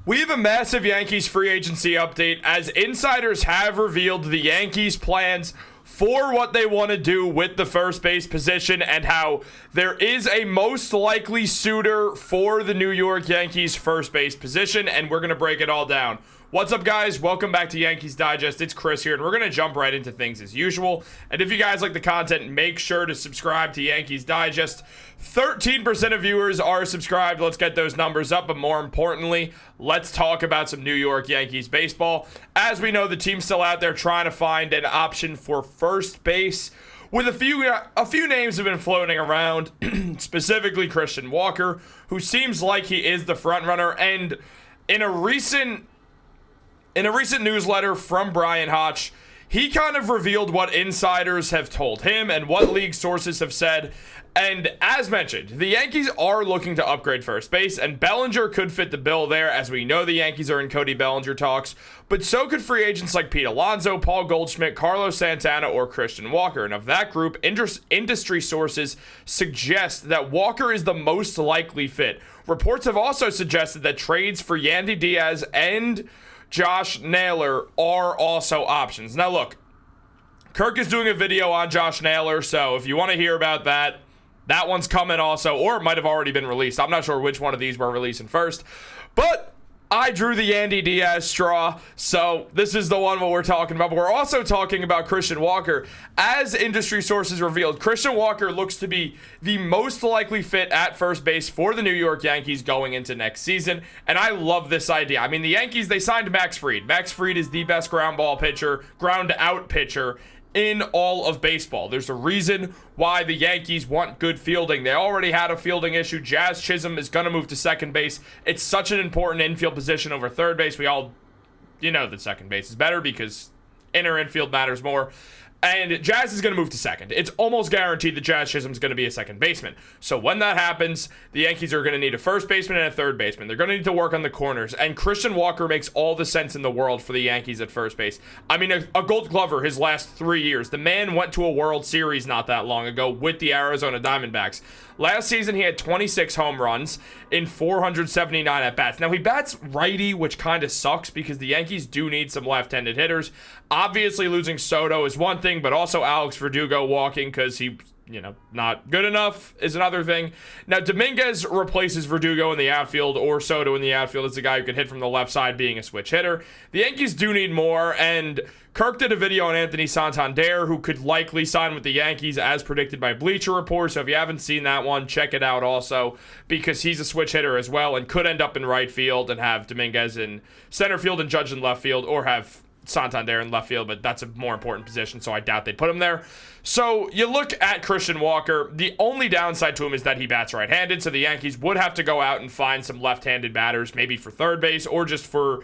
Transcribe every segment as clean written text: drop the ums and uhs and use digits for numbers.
We have a massive Yankees free agency update as insiders have revealed the Yankees' plans for what they want to do with the first base position and how there is a most likely suitor for the New York Yankees first base position, and we're going to break it all down. What's up, guys? Welcome back to Yankees Digest. It's Chris here, and we're going to jump right into things as usual. And if you guys like the content, make sure to subscribe to Yankees Digest. 13% of viewers are subscribed. Let's get those numbers up, but more importantly, let's talk about some New York Yankees baseball. As we know, the team's still out there trying to find an option for first base, with a few names have been floating around, specifically Christian Walker, who seems like he is the front runner. And in a recent newsletter from Brian Hotch, he kind of revealed what insiders have told him and what league sources have said. And as mentioned, the Yankees are looking to upgrade first base, and Bellinger could fit the bill there, as we know the Yankees are in Cody Bellinger talks, but so could free agents like Pete Alonso, Paul Goldschmidt, Carlos Santana, or Christian Walker. And of that group, industry sources suggest that Walker is the most likely fit. Reports have also suggested that trades for Yandy Diaz and Josh Naylor are also options. Now look, Kirk is doing a video on Josh Naylor, so if you want to hear about that, that one's coming also, or it might have already been released. I'm not sure which one of these we're releasing first, but I drew the Yandy Diaz straw, so this is the one what we're talking about. But we're also talking about Christian Walker. As industry sources revealed, Christian Walker looks to be the most likely fit at first base for the New York Yankees going into next season, and I love this idea. I mean, the Yankees, they signed Max Fried. Max Fried is the best ground out pitcher in all of baseball. There's a reason why the Yankees want good fielding. They already had a fielding issue. Jazz Chisholm is going to move to second base. It's such an important infield position over third base. We all, that second base is better because inner infield matters more. And Jazz is going to move to second. It's almost guaranteed that Jazz Chisholm is going to be a second baseman. So when that happens, the Yankees are going to need a first baseman and a third baseman. They're going to need to work on the corners. And Christian Walker makes all the sense in the world for the Yankees at first base. I mean, a Gold Glover his last 3 years. The man went to a World Series not that long ago with the Arizona Diamondbacks. Last season, he had 26 home runs in 479 at-bats. Now, he bats righty, which kind of sucks because the Yankees do need some left-handed hitters. Obviously, losing Soto is one thing, but also Alex Verdugo walking because he, not good enough is another thing. Now, Dominguez replaces Verdugo in the outfield, or Soto in the outfield as the guy who can hit from the left side being a switch hitter. The Yankees do need more, and Kirk did a video on Anthony Santander, who could likely sign with the Yankees as predicted by Bleacher Report. So if you haven't seen that one, check it out also, because he's a switch hitter as well and could end up in right field and have Dominguez in center field and Judge in left field, or have Santander in left field, but that's a more important position, so I doubt they'd put him there. So you look at Christian Walker, the only downside to him is that he bats right-handed, so the Yankees would have to go out and find some left-handed batters, maybe for third base, or just for,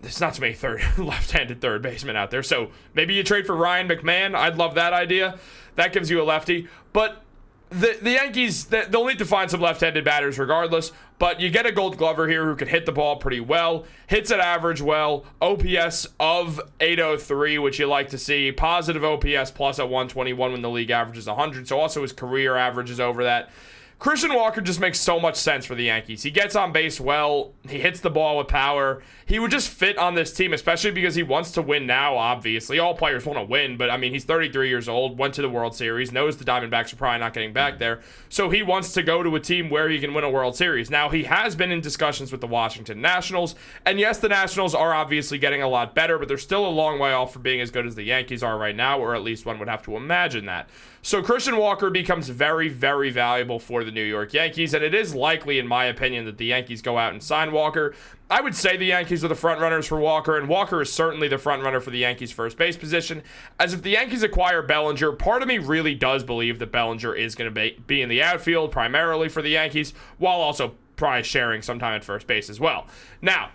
there's not so many left-handed third basemen out there, so maybe you trade for Ryan McMahon. I'd love that idea. That gives you a lefty, but the Yankees, they'll need to find some left-handed batters regardless, but you get a Gold Glover here who can hit the ball pretty well, hits at average well, OPS of 803, which you like to see, positive OPS plus at 121 when the league average is 100, so also his career average is over that. Christian Walker just makes so much sense for the Yankees. He gets on base well. He hits the ball with power. He would just fit on this team, especially because he wants to win now, obviously. All players want to win, but, I mean, he's 33 years old, went to the World Series, knows the Diamondbacks are probably not getting back there, so he wants to go to a team where he can win a World Series. Now, he has been in discussions with the Washington Nationals, and yes, the Nationals are obviously getting a lot better, but they're still a long way off from being as good as the Yankees are right now, or at least one would have to imagine that. So Christian Walker becomes very, very valuable for the New York Yankees, and it is likely, in my opinion, that the Yankees go out and sign Walker. I would say the Yankees are the front runners for Walker, and Walker is certainly the front runner for the Yankees' first base position. As if the Yankees acquire Bellinger, part of me really does believe that Bellinger is going to be in the outfield primarily for the Yankees, while also probably sharing some time at first base as well. Now,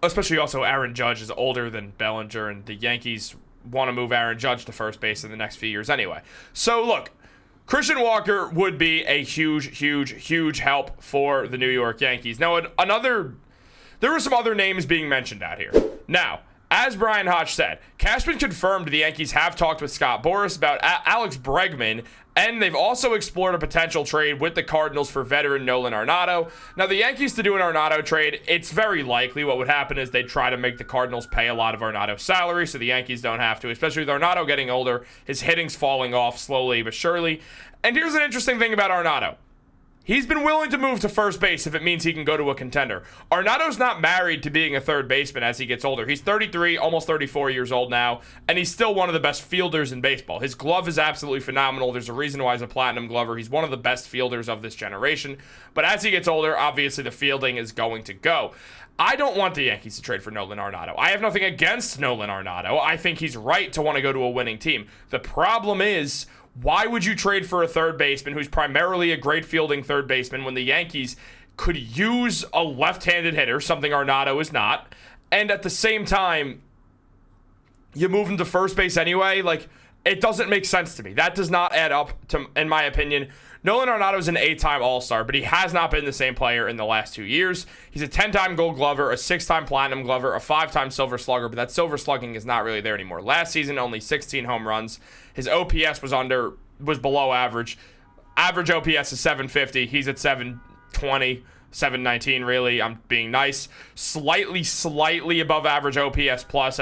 especially also Aaron Judge is older than Bellinger, and the Yankees want to move Aaron Judge to first base in the next few years anyway. So look, Christian Walker would be a huge, huge, huge help for the New York Yankees. Now, there were some other names being mentioned out here. Now, As Brian Hodge said, Cashman confirmed the Yankees have talked with Scott Boras about Alex Bregman, and they've also explored a potential trade with the Cardinals for veteran Nolan Arenado. Now, the Yankees to do an Arenado trade, it's very likely what would happen is they'd try to make the Cardinals pay a lot of Arenado's salary so the Yankees don't have to, especially with Arenado getting older. His hitting's falling off slowly but surely. And here's an interesting thing about Arenado. He's been willing to move to first base if it means he can go to a contender. Arenado's not married to being a third baseman as he gets older. He's 33, almost 34 years old now, and he's still one of the best fielders in baseball. His glove is absolutely phenomenal. There's a reason why he's a platinum glover. He's one of the best fielders of this generation. But as he gets older, obviously the fielding is going to go. I don't want the Yankees to trade for Nolan Arenado. I have nothing against Nolan Arenado. I think he's right to want to go to a winning team. The problem is, why would you trade for a third baseman who's primarily a great fielding third baseman when the Yankees could use a left-handed hitter, something Arenado is not, and at the same time, you move him to first base anyway? Like, it doesn't make sense to me. That does not add up, to, in my opinion. Nolan Arenado is an 8-time All-Star, but he has not been the same player in the last 2 years. He's a 10-time Gold Glover, a 6-time Platinum Glover, a 5-time Silver Slugger, but that Silver Slugging is not really there anymore. Last season, only 16 home runs. His OPS was below average. Average OPS is 750. He's at 720, 719 really. I'm being nice. Slightly above average OPS plus.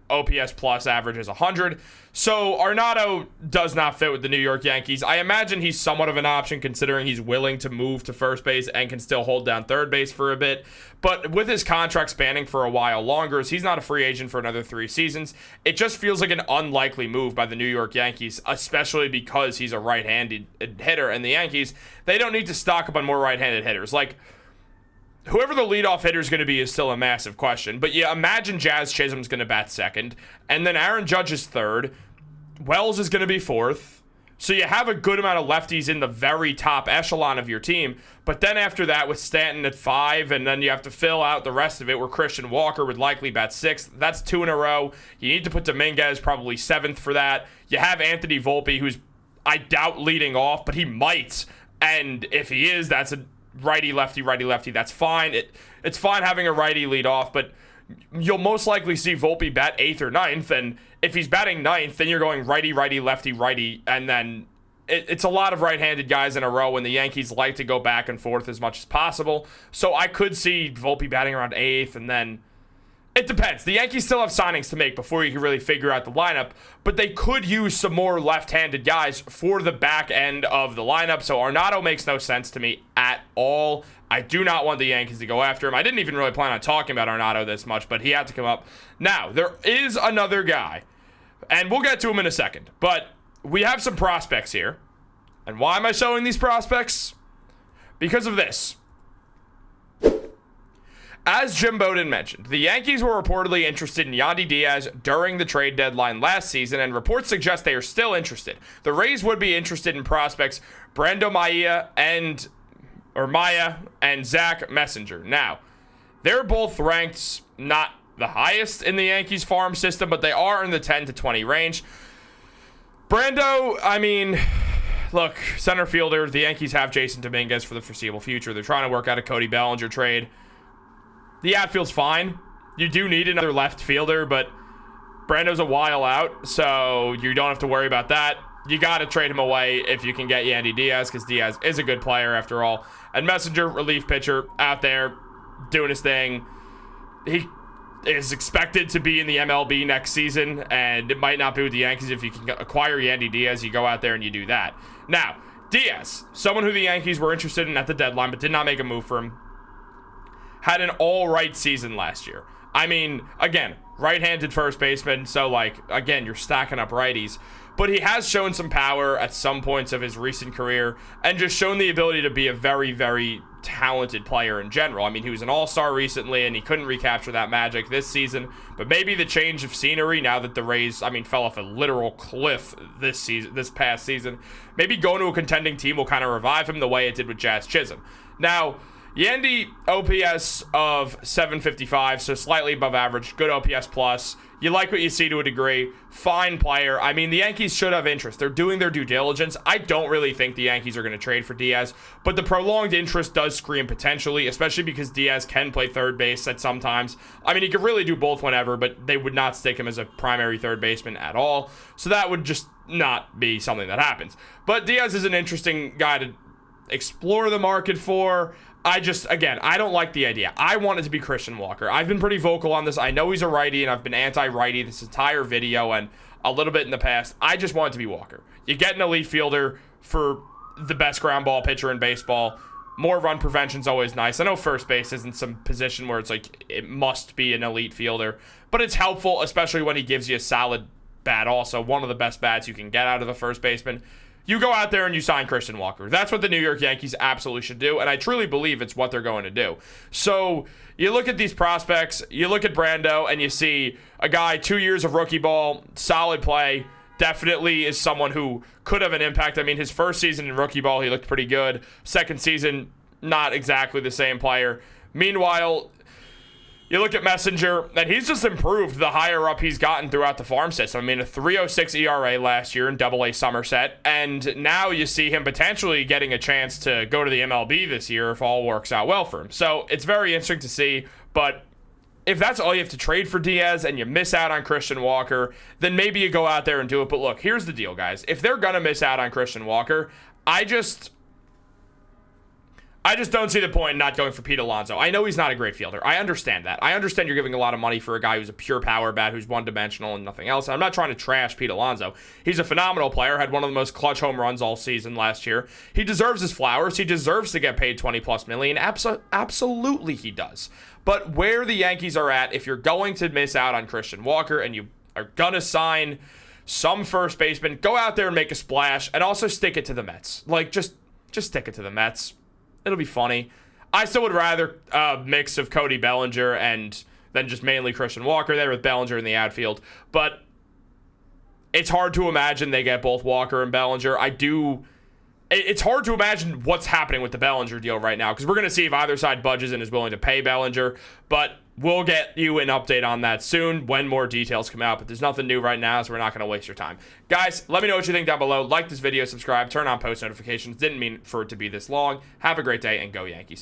OPS plus average is 100. So Arenado does not fit with the New York Yankees. I imagine he's somewhat of an option considering he's willing to move to first base and can still hold down third base for a bit. But with his contract spanning for a while longer, as he's not a free agent for another 3 seasons, it just feels like an unlikely move by the New York Yankees, especially because he's a right-handed hitter. And the Yankees, they don't need to stock up on more right-handed hitters. Like, whoever the leadoff hitter is going to be is still a massive question. But yeah, imagine Jazz Chisholm's going to bat second, and then Aaron Judge is third. Wells is going to be fourth. So you have a good amount of lefties in the very top echelon of your team. But then after that, with Stanton at 5, and then you have to fill out the rest of it where Christian Walker would likely bat 6th. That's 2 in a row. You need to put Dominguez probably 7th for that. You have Anthony Volpe, who's, I doubt, leading off, but he might. And if he is, that's a righty-lefty, righty-lefty. That's fine. It's fine having a righty lead off, but you'll most likely see Volpe bat 8th or 9th, and if he's batting 9th, then you're going righty, righty, lefty, righty, and then it's a lot of right-handed guys in a row, and the Yankees like to go back and forth as much as possible. So I could see Volpe batting around 8th, and then it depends. The Yankees still have signings to make before you can really figure out the lineup, but they could use some more left-handed guys for the back end of the lineup, so Arenado makes no sense to me at all. I do not want the Yankees to go after him. I didn't even really plan on talking about Arenado this much, but he had to come up. Now, there is another guy, and we'll get to him in a second, but we have some prospects here. And why am I showing these prospects? Because of this. As Jim Bowden mentioned, the Yankees were reportedly interested in Yandy Diaz during the trade deadline last season, and reports suggest they are still interested. The Rays would be interested in prospects Brando Maya and Zach Messenger. Now, they're both ranked not the highest in the Yankees farm system, but they are in the 10 to 20 range. Brando, I mean, look, center fielder, the Yankees have Jason Dominguez for the foreseeable future. They're trying to work out a Cody Bellinger trade. The outfield's fine. You do need another left fielder, but Brando's a while out, so you don't have to worry about that. You got to trade him away if you can get Yandy Diaz, because Diaz is a good player after all. And Messenger, relief pitcher, out there doing his thing. He is expected to be in the MLB next season, and it might not be with the Yankees. If you can acquire Yandy Diaz, you go out there and you do that. Now, Diaz, someone who the Yankees were interested in at the deadline but did not make a move for him, had an all-right season last year. I mean, again, right-handed first baseman, so, like, again, you're stacking up righties. But he has shown some power at some points of his recent career and just shown the ability to be a very, very talented player in general. I mean, he was an all-star recently, and he couldn't recapture that magic this season. But maybe the change of scenery now that the Rays, fell off a literal cliff this past season, maybe going to a contending team will kind of revive him the way it did with Jazz Chisholm. Now, Yandy OPS of 755, so slightly above average. Good OPS plus. You like what you see to a degree. Fine player. I mean, the Yankees should have interest. They're doing their due diligence. I don't really think the Yankees are going to trade for Diaz, but the prolonged interest does scream potentially, especially because Diaz can play third base at sometimes. I mean, he could really do both whenever, but they would not stick him as a primary third baseman at all. So that would just not be something that happens. But Diaz is an interesting guy to explore the market for. I don't like the idea. I want it to be Christian Walker. I've been pretty vocal on this. I know he's a righty, and I've been anti-righty this entire video and a little bit in the past. I just want it to be Walker. You get an elite fielder for the best ground ball pitcher in baseball. More run prevention's always nice. I know first base isn't some position where it's like it must be an elite fielder, but it's helpful, especially when he gives you a solid bat also. One of the best bats you can get out of the first baseman. You go out there and you sign Christian Walker. That's what the New York Yankees absolutely should do, and I truly believe it's what they're going to do. So you look at these prospects, you look at Brando, and you see a guy, 2 years of rookie ball, solid play, definitely is someone who could have an impact. I mean, his first season in rookie ball, he looked pretty good. Second season, not exactly the same player. Meanwhile, you look at Messenger, and he's just improved the higher up he's gotten throughout the farm system. I mean, a 3.06 ERA last year in Double-A Somerset, and now you see him potentially getting a chance to go to the MLB this year if all works out well for him. So it's very interesting to see, but if that's all you have to trade for Diaz and you miss out on Christian Walker, then maybe you go out there and do it. But look, here's the deal, guys. If they're going to miss out on Christian Walker, I just don't see the point in not going for Pete Alonso. I know he's not a great fielder. I understand that. I understand you're giving a lot of money for a guy who's a pure power bat, who's one-dimensional and nothing else. I'm not trying to trash Pete Alonso. He's a phenomenal player, had one of the most clutch home runs all season last year. He deserves his flowers. He deserves to get paid $20+ million. Absolutely he does. But where the Yankees are at, if you're going to miss out on Christian Walker and you are going to sign some first baseman, go out there and make a splash, and also stick it to the Mets. Like, just stick it to the Mets. It'll be funny. I still would rather a mix of Cody Bellinger and then just mainly Christian Walker there with Bellinger in the outfield. But it's hard to imagine they get both Walker and Bellinger. It's hard to imagine what's happening with the Bellinger deal right now, because we're going to see if either side budges and is willing to pay Bellinger. But we'll get you an update on that soon when more details come out. But there's nothing new right now, so we're not going to waste your time. Guys, let me know what you think down below. Like this video, subscribe, turn on post notifications. Didn't mean for it to be this long. Have a great day, and go Yankees.